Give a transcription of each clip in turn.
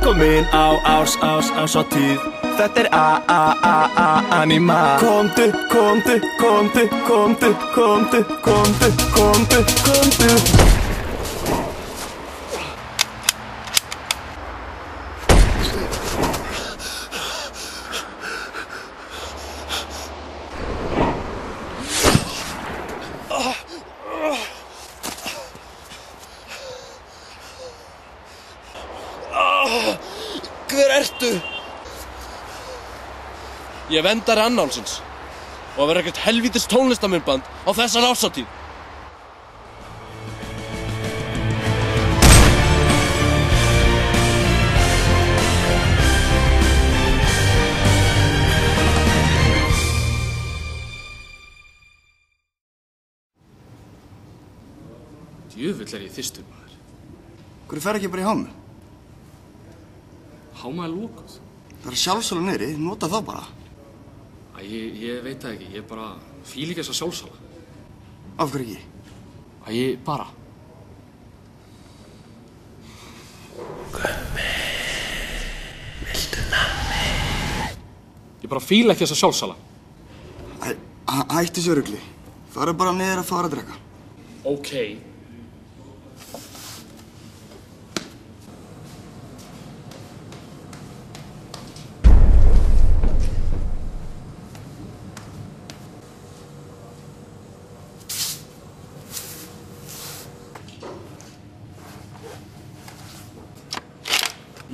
velkomin á árshátíð. Þetta Anima. Komdu Hver ertu? Ég vendari Annálsins og að vera ekkert helvítis tónlistarmyndband á þessar árshátíð. Djöfull ég þyrstur, maður. Hverju fer ekki bara í hámu? Háma lokuð. Það sjálfsala niðri, nota þá bara. Ég veit það ekki, ég bara fíl ekki þessa sjálfsala. Af hverju ekki? Ég bara. Gummi, viltu nammi? Ég bara fíl ekki þessa sjálfsala. Hættu þessu rugli. Farðu bara niður að fara að drekka. Ókei.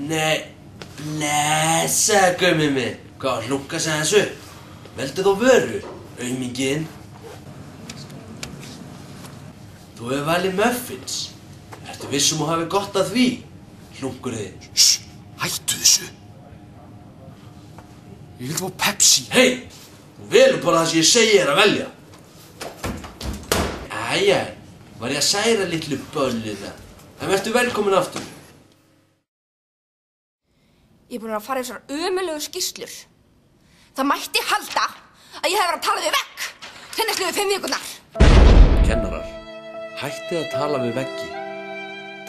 Nei, blessa Gummi minn. Hvað hlunka sig þessu? Veldu þá vöru, auminginn. Þú hefur valið muffins. Ertu viss að hafi gott að því? Hlunkur þið. Hættu þessu. Ég vil fá Pepsi. Hey, þú velur bara það sem ég segi þér að velja. Æja, var ég að særa litlu böllina. En vertu velkomin aftur. Ég er búin að fara í þessar ömurlegu skýrslur. Það mætti halda að ég hef verið að tala við vegg seinast við 5 vikurnar. Kennarar, hættið að tala við veggi.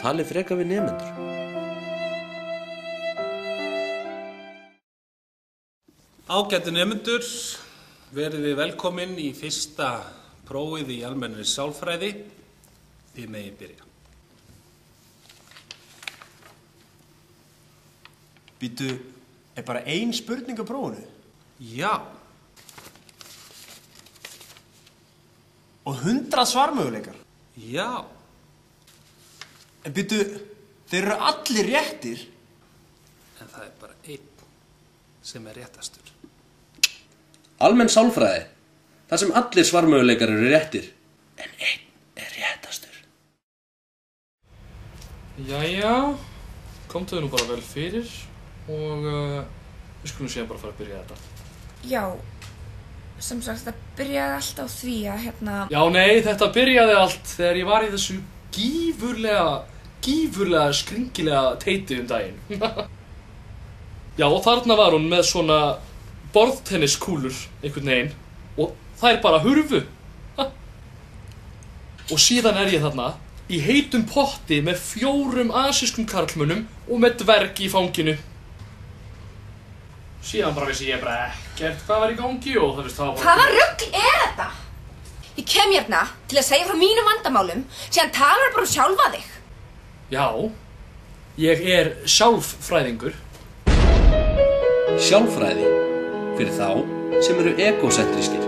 Talið frekar við nemendur. Ágætu nemendur, verið þið velkomin í fyrsta prófið í almennri sálfræði. Þið megið byrja. Býtu, bara ein spurning á prófunu? Já. Og 100 svarmöguleikar? Já. En býtu, þeir eru allir réttir? En það bara einn sem réttastur. Almenn sálfræði. Það sem allir svarmöguleikar eru réttir. En einn réttastur. Jæja, komdu þið nú bara vel fyrir og við skulum síðan bara fara að byrja þetta. Já, sem sagt það byrjaði allt á því að Já, nei, þetta byrjaði allt þegar ég var í þessu gífurlega skringilega teiti daginn. Já, og þarna var hún með svona borðtenniskúlur einhvern veginn og þær bara hurfu. Og síðan ég þarna í heitum potti með 4 asískum karlmönnum og með dverg í fanginu. Síðan bara vissi ég bara ekkert hvað var í gangi og það var bara... Hvaða rugl þetta? Ég kem hérna til að segja frá mínum vandamálum, síðan talar bara sjálfa þig. Já, ég sjálffræðingur. Sjálffræði fyrir þá sem eru egósentrískir.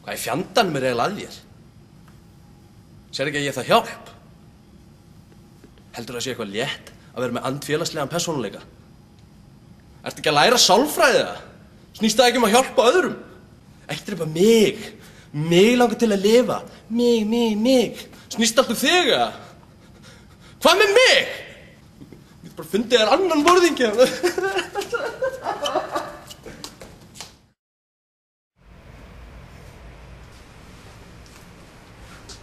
Hvað í fjandanum eiginlega að þér? Sér ekki að ég það hjálp? Heldur það sé eitthvað létt að vera með andfélagslegan persónuleika? Ertu ekki að læra sálfræði það? Snýst það ekki að hjálpa öðrum? Ekki drepa mig. Mig langar til að lifa. Mig. Snýst allt þig að? Hvað með mig? Ég get bara fundið þér annan morðingja.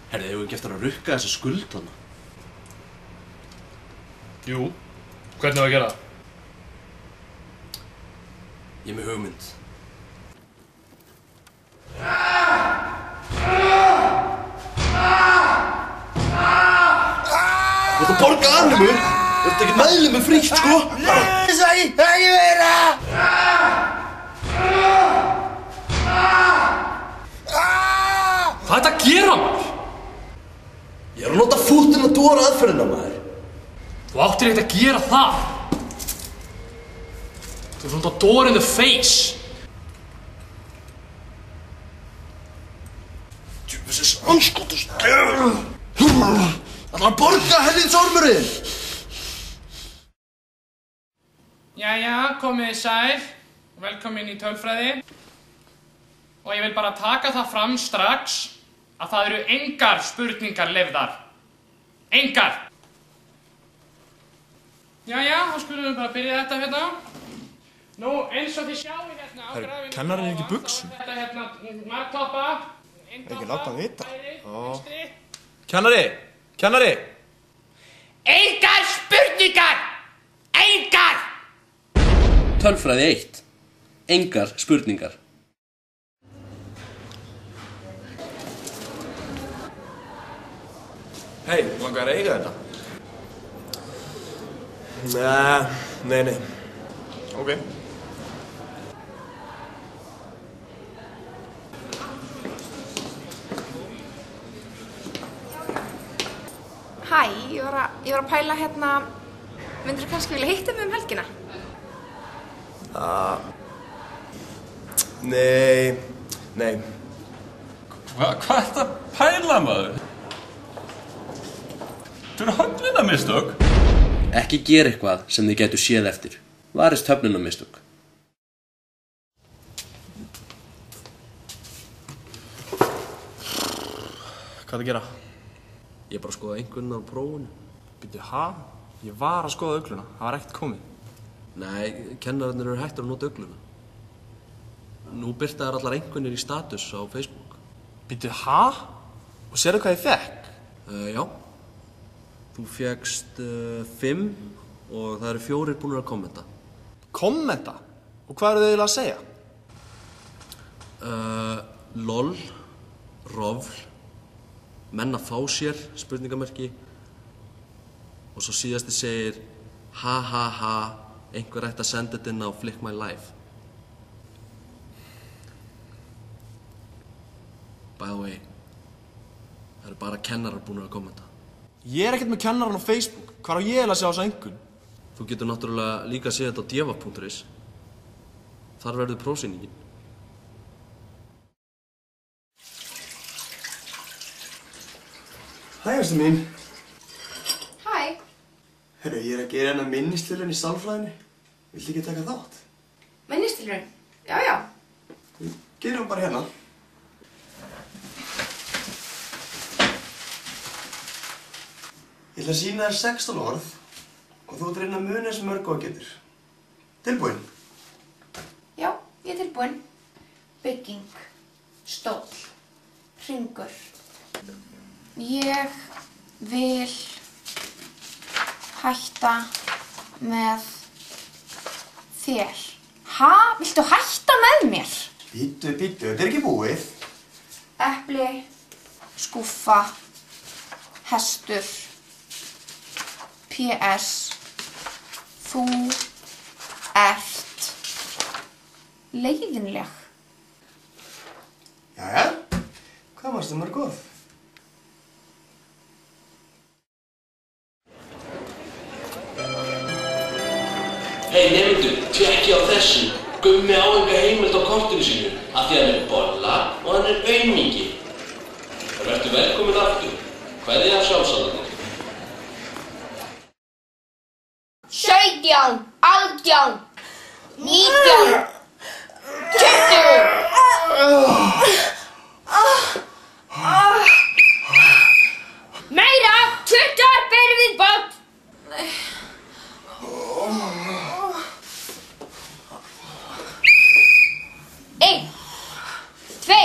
Herðu, hefur ekki eftir að rukka þessa skuld þarna? Jú, hvernig á að gera það? Ég er með hugmynd. Þú ert að borga armur? Þú ert ekki meðlum frítt, sko? Nei, sagði, ekki vera! Hvað er þetta að gera, maður? Ég er að nota fútinn og dóra aðferðina, maður. Þú áttir ekkert að gera það. Þú ert svona door in the face. Djúfisins anskotus. Það var að borga helliðsormurinn. Jæja, komið sæl. Velkomin í tölfræði. Og ég vil bara taka það fram strax að það eru engar spurningar leyfðar. Engar. Jæja, þá skulum við bara byrja þetta hérna. Nú, eins og þið sjáu hérna á grafinu. Kennarinn ekki í buxum? Þetta hérna, marktoppa. Ekki láta hann vita. Kennari! Engar spurningar! Engar! Tölfræði 1. Engar spurningar. Hei, langar að eiga þetta? Nei. Ok. Hæ, ég var að pæla hérna, myndirðu kannski vilja hitta mig helgina? Nei. Hvað ert að pæla, maður? Þú eru höfnunarmistök. Ekki gera eitthvað sem þið gætu séð eftir. Varist höfnunarmistök. Hvað er að gera? Ég er bara að skoða einhvern á prófunu. Býttu, ha? Ég var að skoða ugluna, það var ekkert komið. Nei, kennararnir eru hættir að nota ugluna. Nú birta þær allar einhvernir í status á Facebook. Býttu, ha? Og sérðu hvað ég fekk? Já. Þú fékkst 5 og það eru 4 búinir að kommenta. Kommenta? Og hvað eru þið eiginlega að segja? LOL, rofl, menn að fá sér, spurningamerki. Og svo síðasti segir ha ha ha, einhver ætti að senda þetta inn á Flick My Life. By the way, það eru bara kennarar búinir að kommenta. Ég er ekkert með kennarann á Facebook. Hvar á ég eiginlega að sjá þessa einhvern? Þú getur náttúrulega líka að segja þetta á deva.is. Þar verður prófsýningin. Hæ, ástu mín. Hæ. Herru, ég er að gera hennar minnistilraun í sálfræðinni. Viltu ekki taka þátt? Minnistilraun? Já. Gerum bara hérna. Ég ætla að sýna þér 16 orð og þú ert að reyna að muna þessu mörg og getur. Tilbúin? Já, ég er tilbúin. Bygging, stóll, hringur. Ég vil hætta með þér. Ha? Viltu hætta með mér? Bíddu, þetta er ekki búið. Epli, skúffa, hestur. PS. Þú ert leiðinleg. Jæja, hvað varstu mörg orð? Hei nefndu, tjekki á þessu. Gummi á enga heimild á kortinu sínu af því hann er bolla og hann er aumingi. Vertu velkomin aftur. Kveðja af sjálfsálfarnir. 17, 18, 19, 20. Meira! 20 beri við bótt! 1, 2.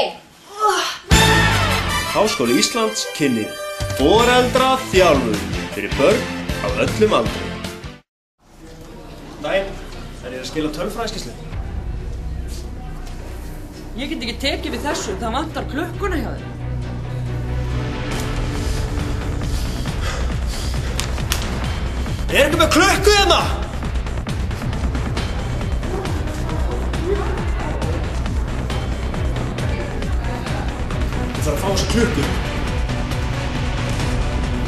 Háskóli Íslands kynnir foreldraþjálfun fyrir börn á öllum aldri. Dæn, er ég að skila tölfræðiskýrslu? Ég get ekki tekið við þessu, það vantar klukkuna hjá þér. Er ekki með klukku hérna? Ég þarf að fá þessa klukku.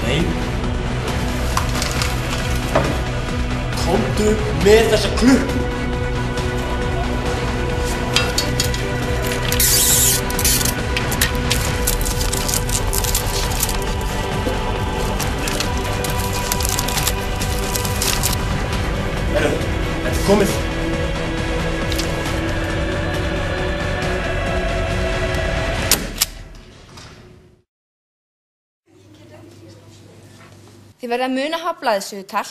Nei. Komdu með þessa klukku. Þetta er komið. Þið verða að muna hafa blaðsögutal,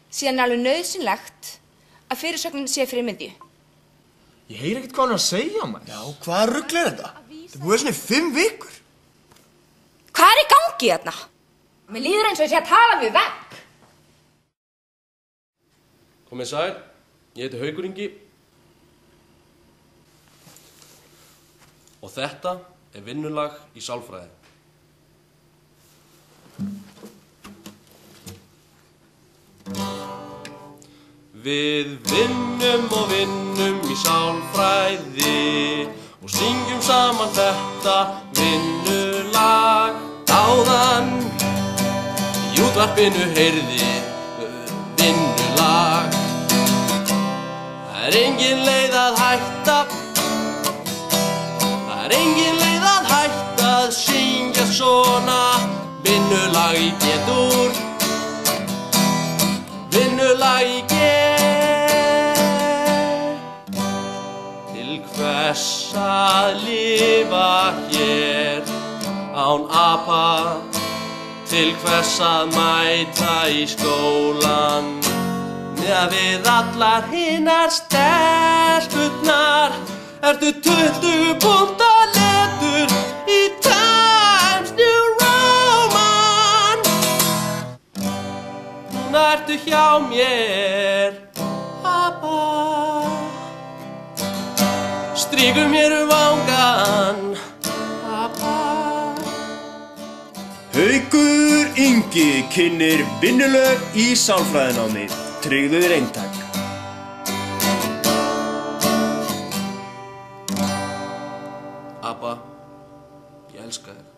síðan er alveg nauðsynlegt að fyrirsögnin sé fyrir miðju. Ég heyri ekkert hvað hann er að segja, maður. Já, hvaða rugl er þetta? Þetta er búið svona í 5 vikur. Hvað er í gangi þarna? Mér líður eins og ég sé að tala við vegg. Komið sæl, ég heiti Haukur Ingi. Og þetta er vinnulag í sálfræði. Við vinnum og vinnum í sálfræði og syngjum saman þetta vinnulag. Áðan í útvarpinu heyrði vinnulag. Það er engin leið að hætta, það er engin leið að hætta að syngja svona. Vinnulag í getur, vinnulag í getur. Til hvers að lifa hér án apa, til hvers að mæta í skólan meðan við allar hinar stelpurnar. Ertu 20 punkta letur í Times New Roman. Núna ertu hjá mér, apa, strýkur mér vangan, apa. Haukur Ingi kynnir vinnulög í sálfræðinámi. Tryggðu þér eintak. Abba, ég elska þig.